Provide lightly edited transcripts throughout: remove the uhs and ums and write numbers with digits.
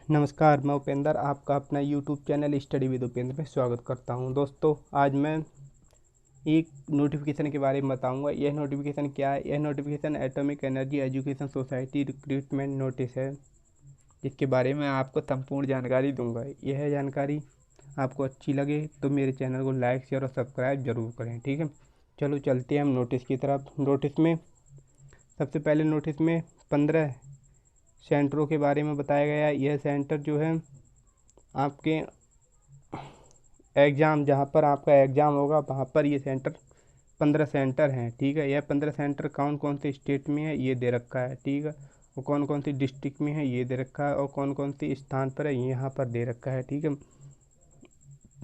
नमस्कार, मैं उपेंद्र आपका अपना YouTube channel study with Upendra में स्वागत करता हूं। दोस्तों, आज मैं एक नोटिफिकेशन के बारे में बताऊंगा। यह नोटिफिकेशन क्या है? यह notification atomic energy education society recruitment notice है, जिसके बारे में आपको संपूर्ण जानकारी दूंगा। यह जानकारी आपको अच्छी लगे तो मेरे चैनल को लाइक, शेयर और सब्सक्राइब जरूर करें। ठीक है, चलो चलते हैं हम नोटिस की तरफ। नोटिस में सबसे पहले नोटिस में 15 सेंटरों के बारे में बताया गया है। यह सेंटर जो है आपके एग्ज़ाम, जहाँ पर आपका एग्ज़ाम होगा वहाँ पर ये सेंटर 15 सेंटर हैं। ठीक है, यह 15 सेंटर कौन कौन से स्टेट में है ये दे रखा है। ठीक है, और कौन कौन सी डिस्ट्रिक्ट में है ये दे रखा है, और कौन कौन सी स्थान पर है यहाँ पर दे रखा है। ठीक है,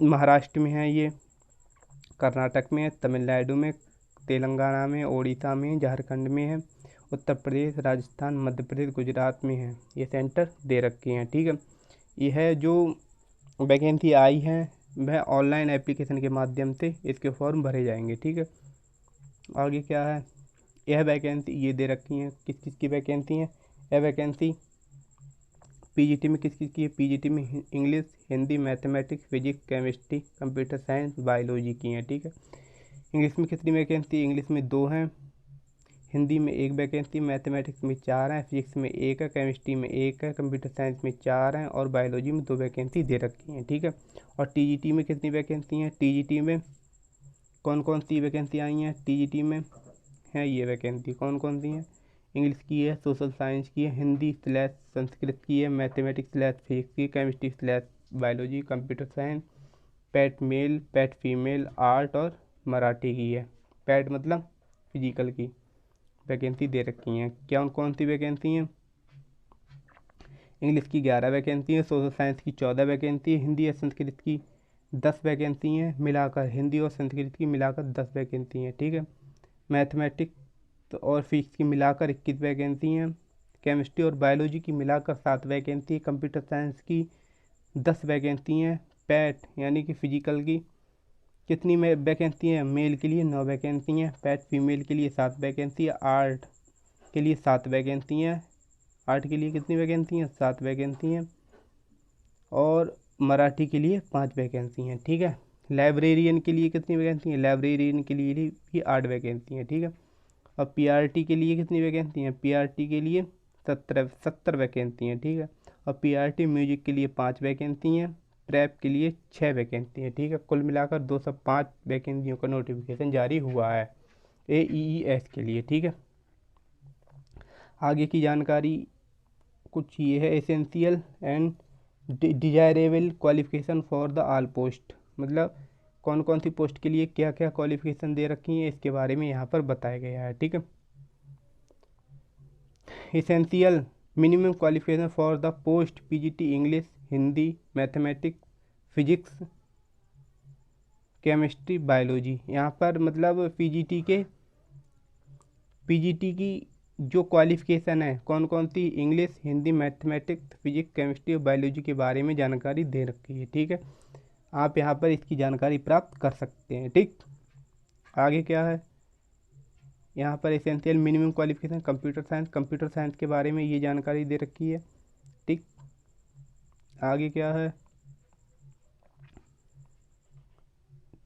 महाराष्ट्र में है ये, कर्नाटक में है, तमिलनाडु में, तेलंगाना में, उड़ीसा में, झारखंड में है, उत्तर प्रदेश, राजस्थान, मध्य प्रदेश, गुजरात में है। ये सेंटर दे रखे हैं। ठीक है, यह जो वैकेंसी आई है वह ऑनलाइन एप्लीकेशन के माध्यम से इसके फॉर्म भरे जाएंगे। ठीक है, आगे क्या है? यह वैकेंसी ये दे रखी हैं, किस किस की वैकेंसी है। यह वैकेंसी पीजीटी में किस किस की है? पीजीटी में English, Hindi, mathematics, physics, chemistry, computer science, biology की हैं। ठीक है, इंग्लिश में कितनी वैकेंसी? इंग्लिश में 2 हैं, हिंदी में 1 वैकेंसी, मैथमेटिक्स में 4 हैं, फिजिक्स में 1 है, केमिस्ट्री में 1 है, कंप्यूटर साइंस में 4 हैं और बायोलॉजी में 2 वैकेंसी दे रखी हैं। ठीक है, और टीजीटी में कितनी वैकेंसी हैं? टीजीटी में कौन कौन सी वैकेंसी आई हैं? टीजीटी में है ये वैकेंसी, कौन कौन सी हैं? इंग्लिश की है, सोशल साइंस की है, हिंदी स्लैश संस्कृत की है, मैथमेटिक्स स्लैश फिजिक्स की, chemistry slash biology, computer science, PET male, PET female, art और मराठी की है। पैट मतलब फिजिकल की वैकेंसी दे रखी हैं। क्या कौन सी वैकेंसी हैं? इंग्लिश की 11 वैकेंसी है, सोशल साइंस की 14 वैकेंसी है, हिंदी और संस्कृत की 10 वैकेंसी हैं, मिलाकर हिंदी और संस्कृत की मिलाकर 10 वैकेंसी हैं। ठीक है, मैथमेटिक्स और फिजिक्स की मिलाकर 21 वैकेंसी हैं, केमिस्ट्री और बायोलॉजी की मिलाकर 7 वैकेंसी, कंप्यूटर साइंस की 10 वैकेंसी हैं, पैट यानी कि फिजिकल की कितनी में वैकेंसी है? मेल के लिए 9 वैकेंसी हैं, पैट फीमेल के लिए 7 वैकेंसी है, आर्ट के लिए 7 वैकेंसी हैं, आर्ट के लिए कितनी वैकेंसी हैं? 7 वैकेंसी हैं, और मराठी के लिए 5 वैकेंसी हैं। ठीक है, लाइब्रेरियन के लिए कितनी वैकेंसी हैं? लाइब्रेरियन के लिए भी 8 वैकेंसी हैं। ठीक है, और पीआरटी के लिए कितनी वैकेंसी हैं? पीआरटी के लिए 70 वैकेंसी हैं। ठीक है, और पीआरटी म्यूजिक के लिए 5 वैकेंसी हैं, प्रेप के लिए 6 वैकेंसी हैं। ठीक है, कुल मिलाकर 205 वैकेंसियों का नोटिफिकेशन जारी हुआ है एईएस के लिए। ठीक है, आगे की जानकारी कुछ ये है। Essential and desirable qualification for the all post, मतलब कौन कौन सी पोस्ट के लिए क्या क्या क्वालिफिकेशन दे रखी है इसके बारे में यहाँ पर बताया गया है। ठीक है, essential minimum qualification for the post PGT English, Hindi, mathematics, physics, chemistry, biology. यहाँ पर मतलब पीजीटी की जो क्वालिफिकेशन है कौन कौन सी? English, Hindi, mathematics, physics, chemistry और बायोलॉजी के बारे में जानकारी दे रखी है। ठीक है, आप यहाँ पर इसकी जानकारी प्राप्त कर सकते हैं। ठीक, आगे क्या है? यहाँ पर essential minimum qualification computer science के बारे में ये जानकारी दे रखी है। ठीक, आगे क्या है?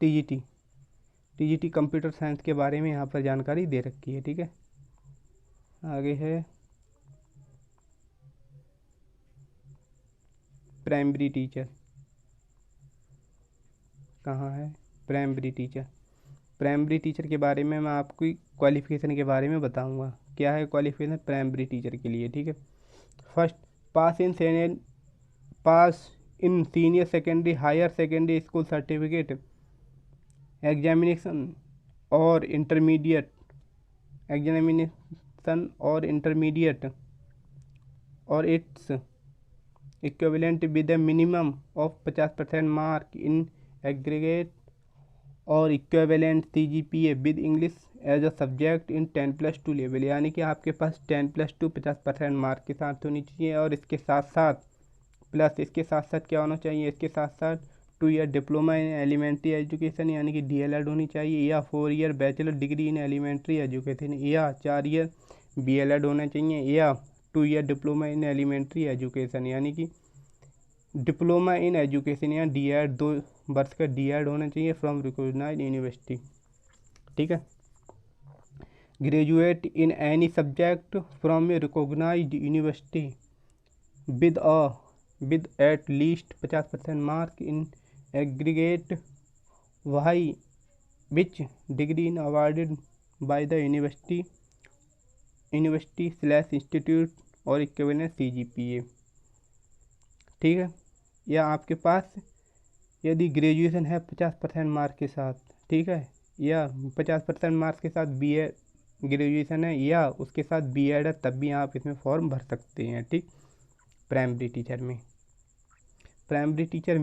टीजीटी कंप्यूटर साइंस के बारे में यहाँ पर जानकारी दे रखी है। ठीक है, आगे है प्राइमरी टीचर। कहाँ है प्राइमरी टीचर के बारे में मैं आपको क्वालिफिकेशन के बारे में बताऊंगा। क्या है क्वालिफिकेशन प्राइमरी टीचर के लिए? ठीक है, first pass in senior secondary higher secondary school certificate examination और इंटरमीडिएट और its equivalent with a minimum of 50% mark in aggregate और equivalent CGPA with English as a subject in 10+2 level, यानी कि आपके पास 10+2 50% मार्क के साथ होनी चाहिए। और इसके साथ साथ क्या होना चाहिए? इसके साथ साथ 2 year diploma in elementary education यानी कि DLED होनी चाहिए, या 4 year bachelor degree in elementary education, या 4 ईयर BLED होना चाहिए, या 2 year diploma in elementary education यानी कि डिप्लोमा इन एजुकेशन या DED 2 वर्ष का DED होना चाहिए फ्रॉम रिकॉग्नाइज्ड यूनिवर्सिटी, ठीक है। Graduate in any subject from a recognised university with at least 50% mark in aggregate why which degree in awarded by the university institute और इक्विवेलेंट CGPA, ठीक है। या आपके पास यदि ग्रेजुएशन है 50% मार्क के साथ, ठीक है, या 50% मार्क्स के साथ BA ग्रेजुएशन है या उसके साथ BEd है, तब भी आप इसमें फॉर्म भर सकते हैं, ठीक। प्राइमरी टीचर में प्राइमरी टीचर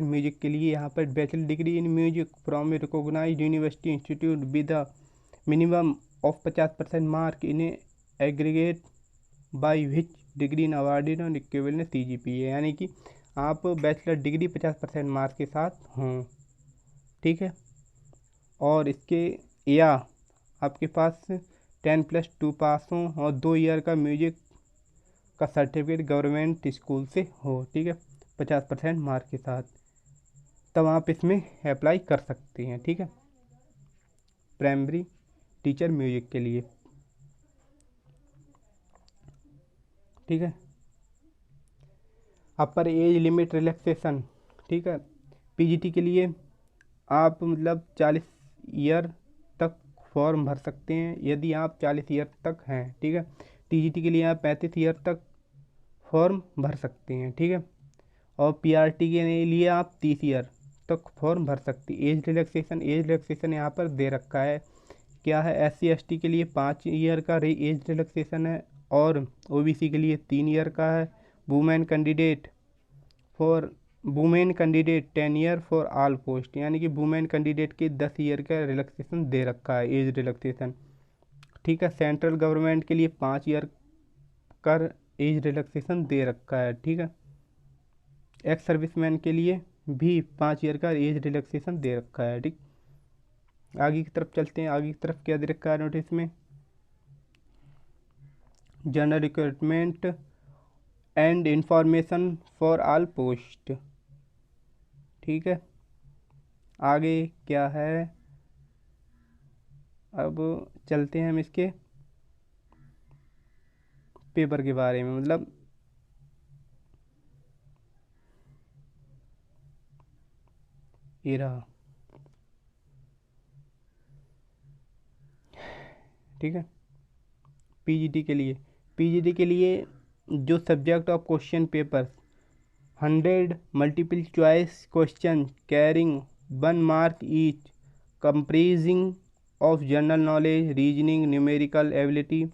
म्यूजिक के लिए यहाँ पर bachelor degree in music from a recognised university institute with a minimum of 50% mark in aggregate by which degree in awarded on equivalent CGPA, यानी कि आप बैचलर डिग्री 50% मार्क्स के साथ हों, ठीक है। और इसके या आपके पास 10+2 पास हो और 2 ईयर का म्यूजिक का सर्टिफिकेट गवर्नमेंट स्कूल से हो, ठीक है, 50% मार्क के साथ, तब आप इसमें अप्लाई कर सकते हैं, ठीक है, प्राइमरी टीचर म्यूजिक के लिए, ठीक है। अपर एज लिमिट रिलैक्सेशन, ठीक है। PGT के लिए आप मतलब 40 ईयर तक फॉर्म भर सकते हैं यदि आप 40 ईयर तक हैं, ठीक है। TGT के लिए आप 35 ईयर तक फॉर्म भर सकते हैं, ठीक है। और PRT के लिए आप 30 ईयर तक फॉर्म भर सकते हैं। एज रिलैक्सेशन यहाँ पर दे रखा है, क्या है, SC/ST के लिए 5 ईयर का एज रिलैक्सेशन है और OBC के लिए 3 ईयर का है। Women candidate 10 year for all post, यानी कि वुमेन कैंडिडेट के 10 ईयर का रिलैक्सेशन दे रखा है, एज रिलैक्सेशन, ठीक है। सेंट्रल गवर्नमेंट के लिए 5 ईयर का एज रिलैक्सेशन दे रखा है, ठीक है। एक्स सर्विसमैन के लिए भी 5 ईयर का एज रिलैक्सेशन दे रखा है, ठीक। आगे की तरफ चलते हैं। आगे की तरफ क्या दे रखा है नोटिस में, general recruitment and information for all post, ठीक है। आगे क्या है, अब चलते हैं हम इसके पेपर के बारे में, मतलब ये रहा, ठीक है। PGT के लिए जो subject of question paper 100 multiple choice question carrying 1 mark each comprising of general knowledge, reasoning, numerical ability,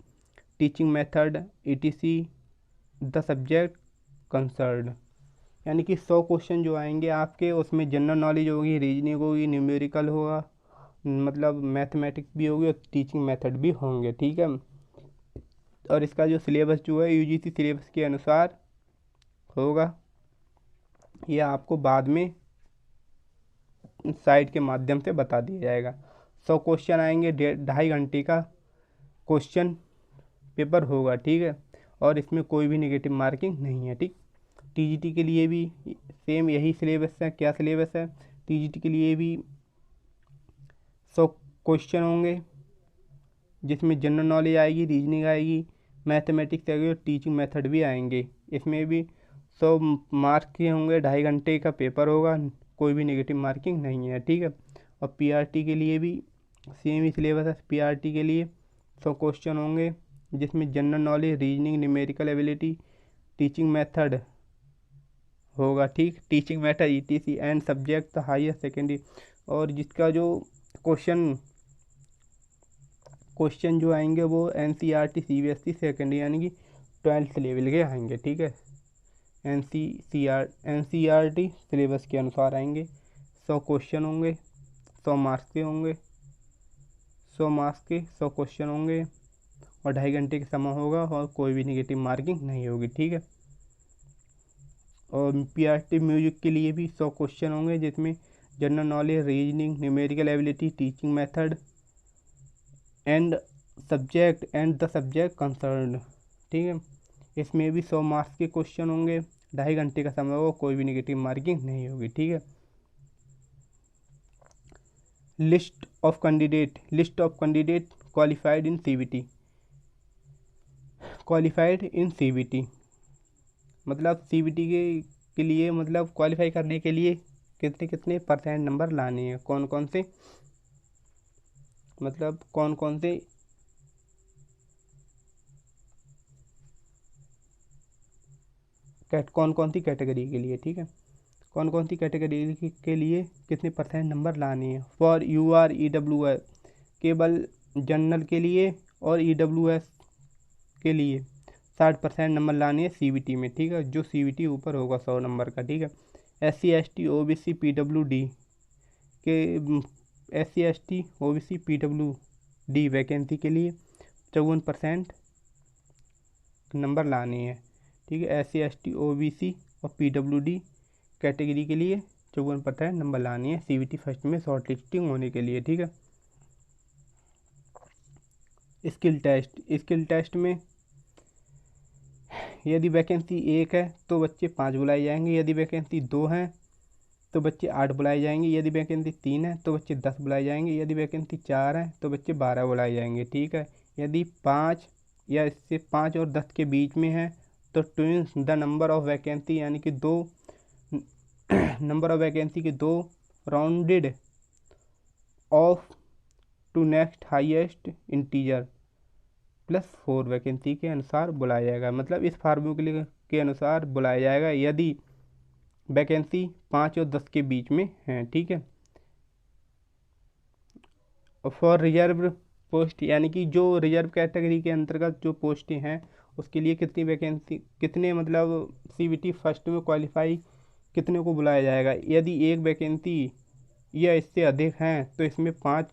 teaching method etc the subject concern, यानी कि 100 क्वेश्चन जो आएंगे आपके, उसमें जनरल नॉलेज होगी, रीजनिंग होगी, न्यूमेरिकल होगा, मतलब मैथमेटिक्स भी होगी और टीचिंग मेथड भी होंगे, ठीक है। और इसका जो सिलेबस जो है UGC सिलेबस के अनुसार होगा, यह आपको बाद में साइट के माध्यम से बता दिया जाएगा। 100 क्वेश्चन आएंगे, 2.5 घंटे का क्वेश्चन पेपर होगा, ठीक है। और इसमें कोई भी नेगेटिव मार्किंग नहीं है, ठीक। TGT के लिए भी सेम यही सिलेबस है। क्या सिलेबस है, TGT के लिए भी 100 क्वेश्चन होंगे जिसमें जनरल नॉलेज आएगी, रीजनिंग आएगी, मैथमेटिक्स आएगी और टीचिंग मेथड भी आएंगे। इसमें भी 100 मार्क के होंगे, 2.5 घंटे का पेपर होगा, कोई भी नेगेटिव मार्किंग नहीं है, ठीक है। और PRT के लिए भी सेम ही सिलेबस है। PRT के लिए 100 क्वेश्चन होंगे जिसमें general knowledge, reasoning, numerical ability, teaching method होगा, ठीक, teaching method etc and subject higher secondary. और जिसका जो क्वेश्चन जो आएंगे वो NCERT CBSE सेकेंडरी यानी कि 12th लेवल के आएंगे, ठीक है। NCERT सिलेबस के अनुसार आएंगे। 100 क्वेश्चन होंगे, 100 मार्क्स के होंगे, 100 मार्क्स के 100 क्वेश्चन होंगे और 2.5 घंटे का समय होगा और कोई भी नेगेटिव मार्किंग नहीं होगी, ठीक है। और PRT म्यूजिक के लिए भी 100 क्वेश्चन होंगे जिसमें general knowledge, reasoning, numerical ability, teaching method and the subject concern, ठीक है। इसमें भी 100 मार्क्स के क्वेश्चन होंगे, 2.5 घंटे का समय होगा, कोई भी नेगेटिव मार्किंग नहीं होगी। ठीक है। List of candidate qualified in CBT। Qualified in CBT मतलब CBT के लिए मतलब क्वालिफाई करने के लिए कितने कितने % नंबर लाने हैं, कौन कौन से मतलब कौन कौन से कैटेगरी के लिए। ठीक है, कौन कौन सी कैटेगरी के लिए कितने % नंबर लाने हैं। फॉर UR EWS केवल जनरल के लिए और EWS के लिए 60% नंबर लाने हैं CBT में। ठीक है, जो CBT ऊपर होगा 100 नंबर का। ठीक है, SC ST OBC PWD के SC ST OBC PWD vacancy के लिए 54% नंबर लाने हैं। ठीक है, SC ST OBC और PWD कैटेगरी के लिए 54% नंबर लाने हैं CBT फर्स्ट में शॉर्ट लिस्टिंग होने के लिए। ठीक है। स्किल टेस्ट में यदि वैकेंसी 1 है तो बच्चे 5 बुलाए जाएंगे, यदि वैकेंसी 2 है तो बच्चे 8 बुलाए जाएंगे, यदि वैकेंसी 3 है तो बच्चे 10 बुलाए जाएंगे, यदि वैकेंसी 4 है तो बच्चे 12 बुलाए जाएंगे। ठीक है, यदि 5 या इससे 5 और 10 के बीच में है तो twice the number of vacancy यानी कि 2 नंबर ऑफ वैकेंसी के 2 rounded off to next highest integer +4 vacancy के अनुसार बुलाया जाएगा। मतलब इस फार्मूले के अनुसार बुलाया जाएगा यदि वैकेंसी 5 और 10 के बीच में है। ठीक है। फॉर रिजर्व पोस्ट यानी कि जो रिजर्व कैटेगरी के अंतर्गत जो पोस्टें हैं उसके लिए कितनी वैकेंसी कितने मतलब CBT फर्स्ट में क्वालिफाई कितने को बुलाया जाएगा। यदि 1 वैकेंसी या इससे अधिक हैं तो इसमें 5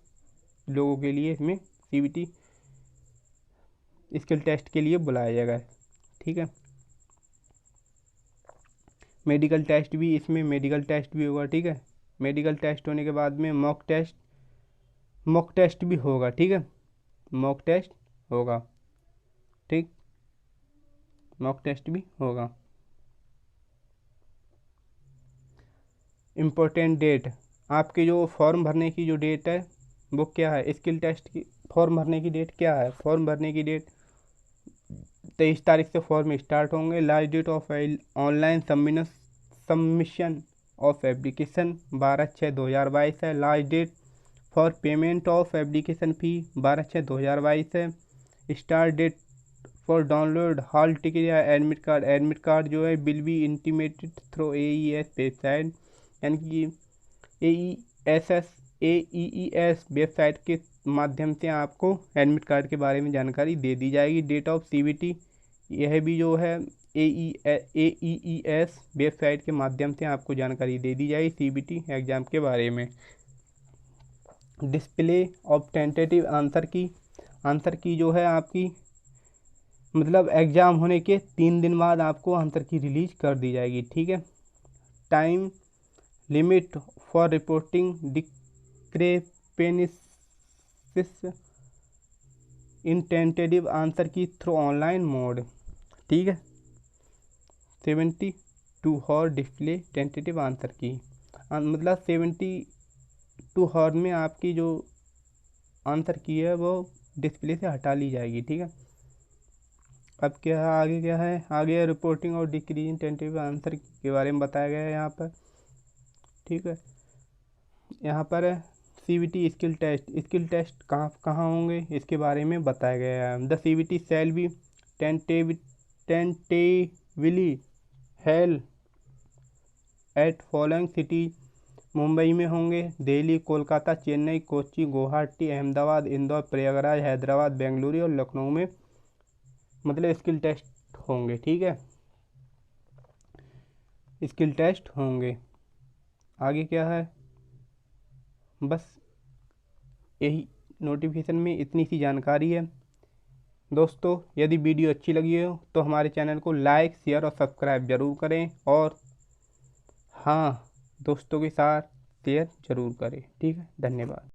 लोगों के लिए इसमें CBT स्किल टेस्ट के लिए बुलाया जाएगा। ठीक है, मेडिकल टेस्ट भी होगा। ठीक है, मेडिकल टेस्ट होने के बाद में मॉक टेस्ट भी होगा। ठीक है, मॉक टेस्ट होगा। ठीक, मॉक टेस्ट भी होगा। इम्पोर्टेंट डेट, आपके जो फॉर्म भरने की जो डेट है वो क्या है। स्किल टेस्ट की फॉर्म भरने की डेट क्या है। फॉर्म भरने की डेट 23 तारीख से फॉर्म स्टार्ट होंगे। Last date of online submission of application 12/6/2022 है। Last date for payment of application fee 12/6/2022 है। Start date for download hall ticket या एडमिट कार्ड जो है will be intimated through AES website यानी कि AES वेबसाइट के माध्यम से आपको एडमिट कार्ड के बारे में जानकारी दे दी जाएगी। डेट ऑफ CBT यह भी जो है AES वेबसाइट के माध्यम से आपको जानकारी दे दी जाएगी CBT एग्ज़ाम के बारे में। डिस्प्ले ऑफ टेंटेटिव आंसर की जो है आपकी मतलब एग्ज़ाम होने के 3 दिन बाद आपको आंसर की रिलीज कर दी जाएगी। ठीक है, time limit for reporting डिस्क्रेपेंसीज in tentative answer की थ्रू ऑनलाइन मोड। ठीक है, 72 हॉर डिस्प्ले टेंटेटिव आंसर की मतलब 72 हॉर में आपकी जो आंसर की है वो डिस्प्ले से हटा ली जाएगी। ठीक है, अब क्या है आगे रिपोर्टिंग और डिक्रीजिंग टेंटेटिव आंसर के बारे में बताया गया है यहाँ पर। ठीक है, यहाँ पर CBT स्किल टेस्ट कहाँ होंगे इसके बारे में बताया गया है। The CBT shall be tentatively held at following city. Mumbai में होंगे, दिल्ली, कोलकाता, चेन्नई, कोच्चि, गुवाहाटी, अहमदाबाद, इंदौर, प्रयागराज, हैदराबाद, बेंगलुरु और लखनऊ में मतलब स्किल टेस्ट होंगे। ठीक है, स्किल टेस्ट होंगे। आगे क्या है, बस यही नोटिफिकेशन में इतनी सी जानकारी है। दोस्तों यदि वीडियो अच्छी लगी हो तो हमारे चैनल को लाइक शेयर और सब्सक्राइब ज़रूर करें और हाँ दोस्तों के साथ शेयर ज़रूर करें। ठीक है, धन्यवाद।